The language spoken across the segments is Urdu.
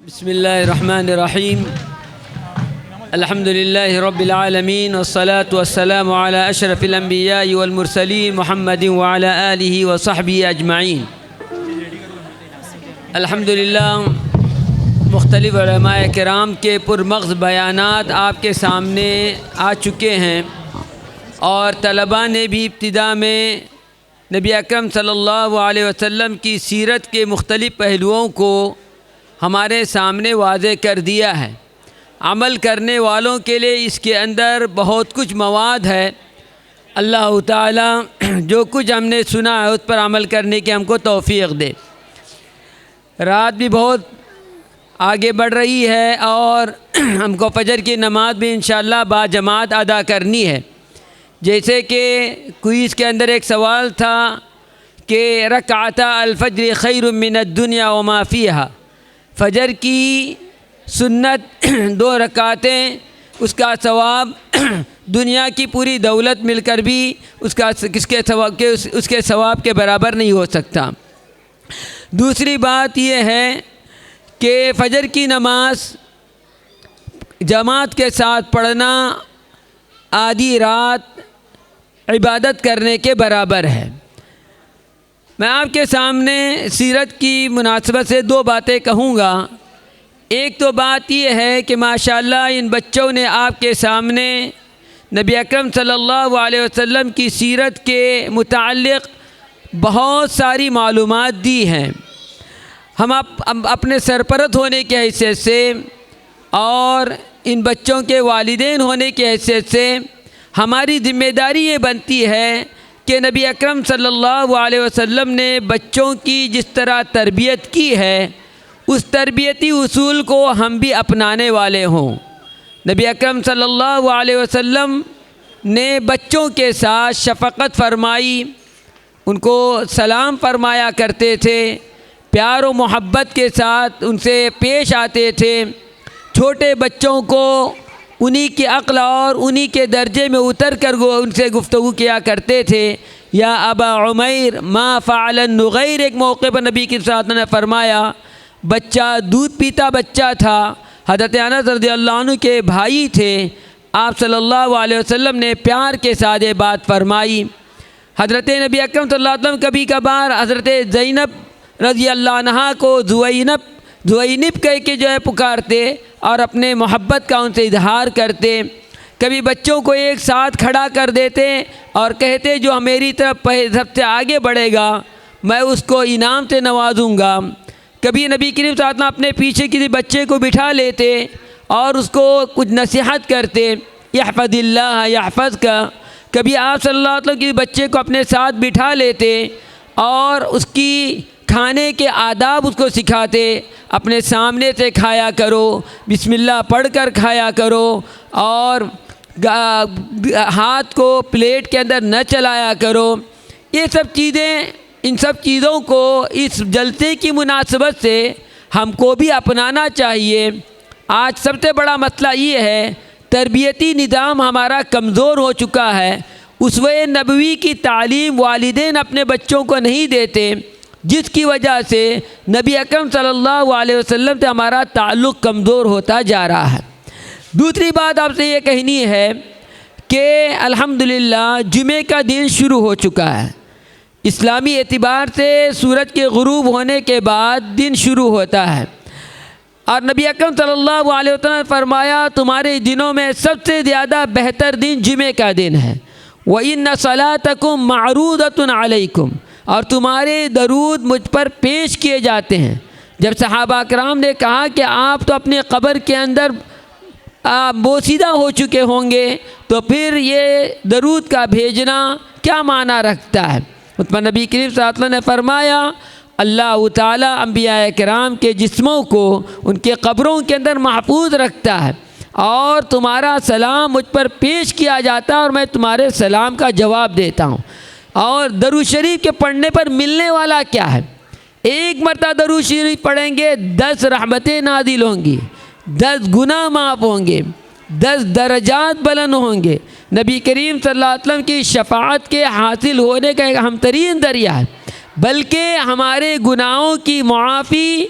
بسم اللہ الرحمن الرحیم الحمد للہ رب العالمین والصلاة والسلام علی اشرف الانبیاء والمرسلین محمد وعلی آلہ وصحبہ اجمعین۔ الحمدللہ مختلف علماء کرام کے پرمغز بیانات آپ کے سامنے آ چکے ہیں، اور طلباء نے بھی ابتدا میں نبی اکرم صلی اللہ علیہ وسلم کی سیرت کے مختلف پہلوؤں کو ہمارے سامنے واضح کر دیا ہے۔ عمل کرنے والوں کے لیے اس کے اندر بہت کچھ مواد ہے۔ اللہ تعالی جو کچھ ہم نے سنا ہے اس پر عمل کرنے کی ہم کو توفیق دے۔ رات بھی بہت آگے بڑھ رہی ہے اور ہم کو فجر کی نماز بھی انشاءاللہ باجماعت ادا کرنی ہے۔ جیسے کہ کوئز کے اندر ایک سوال تھا کہ رکعتا الفجر خیر من الدنیا وما فیہا، فجر کی سنت 2 رکعتیں، اس کا ثواب دنیا کی پوری دولت مل کر بھی اس کے ثواب کے برابر نہیں ہو سکتا۔ دوسری بات یہ ہے کہ فجر کی نماز جماعت کے ساتھ پڑھنا آدھی رات عبادت کرنے کے برابر ہے۔ میں آپ کے سامنے سیرت کی مناسبت سے 2 باتیں کہوں گا۔ ایک تو بات یہ ہے کہ ماشاءاللہ ان بچوں نے آپ کے سامنے نبی اکرم صلی اللہ علیہ وسلم کی سیرت کے متعلق بہت ساری معلومات دی ہیں۔ ہم اپنے سرپرست ہونے کی حیثیت سے اور ان بچوں کے والدین ہونے کی حیثیت سے ہماری ذمہ داری یہ بنتی ہے کہ نبی اکرم صلی اللہ علیہ وسلم نے بچوں کی جس طرح تربیت کی ہے اس تربیتی اصول کو ہم بھی اپنانے والے ہوں۔ نبی اکرم صلی اللہ علیہ وسلم نے بچوں کے ساتھ شفقت فرمائی، ان کو سلام فرمایا کرتے تھے، پیار و محبت کے ساتھ ان سے پیش آتے تھے۔ چھوٹے بچوں کو انہی کی عقل اور انہی کے درجے میں اتر کر ان سے گفتگو کیا کرتے تھے۔ یا ابا عمیر ما فعل النغیر، ایک موقع پر نبی کی صلی اللہ علیہ وسلم نے فرمایا، بچہ دودھ پیتا بچہ تھا، حضرت انس رضی اللہ عنہ کے بھائی تھے، آپ صلی اللہ علیہ وسلم نے پیار کے ساتھ یہ بات فرمائی۔ حضرت نبی اکرم صلی اللہ علیہ وسلم کبھی کبھار حضرت زینب رضی اللہ عنہا کو زوینب کہہ کے جو ہے پکارتے اور اپنے محبت کا ان سے اظہار کرتے۔ کبھی بچوں کو ایک ساتھ کھڑا کر دیتے اور کہتے جو میری طرف سب سے آگے بڑھے گا میں اس کو انعام سے نوازوں گا۔ کبھی نبی کریم صلی اللہ علیہ وسلم اپنے پیچھے کسی بچے کو بٹھا لیتے اور اس کو کچھ نصیحت کرتے، یحفظ اللہ یحفظک۔ کبھی آپ صلی اللہ علیہ وسلم کسی بچے کو اپنے ساتھ بٹھا لیتے اور اس کی کھانے کے آداب اس کو سکھاتے، اپنے سامنے سے کھایا کرو، بسم اللہ پڑھ کر کھایا کرو، اور ہاتھ کو پلیٹ کے اندر نہ چلایا کرو۔ یہ سب چیزیں، ان سب چیزوں کو اس جلسے کی مناسبت سے ہم کو بھی اپنانا چاہیے۔ آج سب سے بڑا مسئلہ یہ ہے تربیتی نظام ہمارا کمزور ہو چکا ہے۔ اسوہ نبوی کی تعلیم والدین اپنے بچوں کو نہیں دیتے، جس کی وجہ سے نبی اکرم صلی اللہ علیہ وسلم سے ہمارا تعلق کمزور ہوتا جا رہا ہے۔ دوسری بات آپ سے یہ کہنی ہے کہ الحمدللہ جمعے کا دن شروع ہو چکا ہے۔ اسلامی اعتبار سے سورج کے غروب ہونے کے بعد دن شروع ہوتا ہے، اور نبی اکرم صلی اللہ علیہ وسلم نے فرمایا تمہارے دنوں میں سب سے زیادہ بہتر دن جمعے کا دن ہے۔ وَإِنَّ صَلَاتَكُمْ مَعْرُودَةٌ عَلَيْكُمْ، اور تمہارے درود مجھ پر پیش کیے جاتے ہیں۔ جب صحابہ کرام نے کہا کہ آپ تو اپنے قبر کے اندر بوسیدہ ہو چکے ہوں گے تو پھر یہ درود کا بھیجنا کیا معنی رکھتا ہے؟ اس پر نبی کریم صلی اللہ علیہ وسلم نے فرمایا اللہ تعالیٰ انبیاء کرام کے جسموں کو ان کے قبروں کے اندر محفوظ رکھتا ہے، اور تمہارا سلام مجھ پر پیش کیا جاتا ہے اور میں تمہارے سلام کا جواب دیتا ہوں۔ اور درود شریف کے پڑھنے پر ملنے والا کیا ہے؟ 1 مرتبہ درود شریف پڑھیں گے 10 رحمتیں نازل ہوں گی، 10 گناہ معاف ہوں گے، 10 درجات بلند ہوں گے۔ نبی کریم صلی اللہ علیہ وسلم کی شفاعت کے حاصل ہونے کا ایک اہم ترین ذریعہ ہے، بلکہ ہمارے گناہوں کی معافی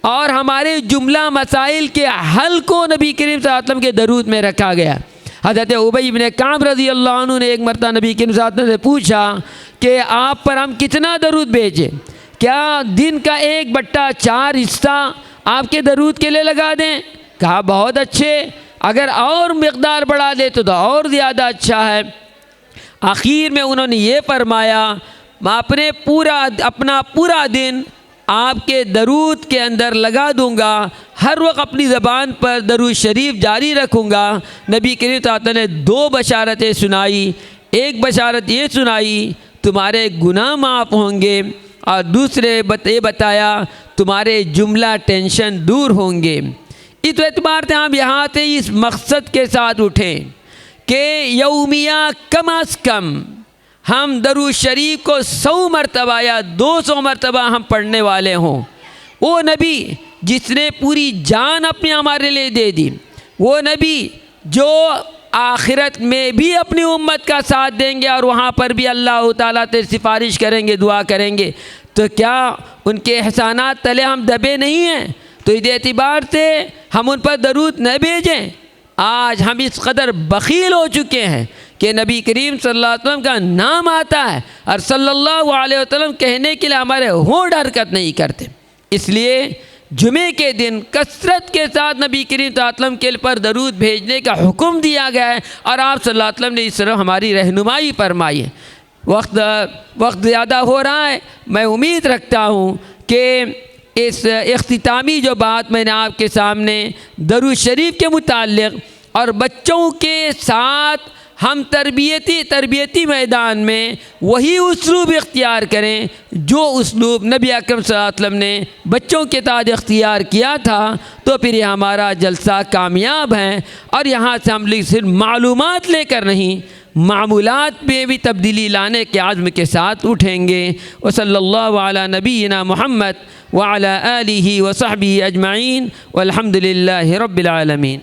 اور ہمارے جملہ مسائل کے حل کو نبی کریم صلی اللہ علیہ وسلم کے درود میں رکھا گیا۔ حضرت ابی بن کعب رضی اللہ عنہ نے ایک مرتبہ نبی کریم صلی اللہ علیہ وسلم سے پوچھا کہ آپ پر ہم کتنا درود بھیجیں؟ کیا دن کا 1/4 حصہ آپ کے درود کے لیے لگا دیں؟ کہا بہت اچھے، اگر اور مقدار بڑھا دے تو اور زیادہ اچھا ہے۔ آخر میں انہوں نے یہ فرمایا میں اپنا پورا دن آپ کے درود کے اندر لگا دوں گا، ہر وقت اپنی زبان پر درود شریف جاری رکھوں گا۔ نبی کریم صلی اللہ علیہ وسلم نے 2 بشارتیں سنائی۔ ایک بشارت یہ سنائی تمہارے گناہ معاف ہوں گے، اور دوسرے یہ بتایا تمہارے جملہ ٹینشن دور ہوں گے۔ اس اعتبار سے ہم یہاں سے اس مقصد کے ساتھ اٹھیں کہ یومیہ کم از کم ہم درود شریف کو 100 مرتبہ یا 200 مرتبہ ہم پڑھنے والے ہوں۔ وہ نبی جس نے پوری جان اپنی ہمارے لیے دے دی، وہ نبی جو آخرت میں بھی اپنی امت کا ساتھ دیں گے اور وہاں پر بھی اللہ تعالیٰ سے سفارش کریں گے، دعا کریں گے، تو کیا ان کے احسانات تلے ہم دبے نہیں ہیں؟ تو اس اعتبار سے ہم ان پر درود نہ بھیجیں۔ آج ہم اس قدر بخیل ہو چکے ہیں کہ نبی کریم صلی اللہ علیہ وسلم کا نام آتا ہے اور صلی اللہ علیہ وسلم کہنے کے لیے ہمارے ہونٹ حرکت نہیں کرتے۔ اس لیے جمعے کے دن کثرت کے ساتھ نبی کریم صلی اللہ علیہ وسلم کے پر درود بھیجنے کا حکم دیا گیا ہے، اور آپ صلی اللہ علیہ وسلم نے اس طرح ہماری رہنمائی فرمائی ہے۔ وقت زیادہ ہو رہا ہے، میں امید رکھتا ہوں کہ اس اختتامی جو بات میں نے آپ کے سامنے درود شریف کے متعلق اور بچوں کے ساتھ ہم تربیتی میدان میں وہی اسلوب اختیار کریں جو اسلوب نبی اکرم صلی اللہ علیہ وسلم نے بچوں کے ساتھ اختیار کیا تھا، تو پھر یہ ہمارا جلسہ کامیاب ہے۔ اور یہاں سے ہم صرف معلومات لے کر نہیں، معمولات میں بھی تبدیلی لانے کے عزم کے ساتھ اٹھیں گے۔ وصلی اللہ علی نبینا محمد وعلی آلہ وصحبہ اجمعین والحمد للہ رب العالمین۔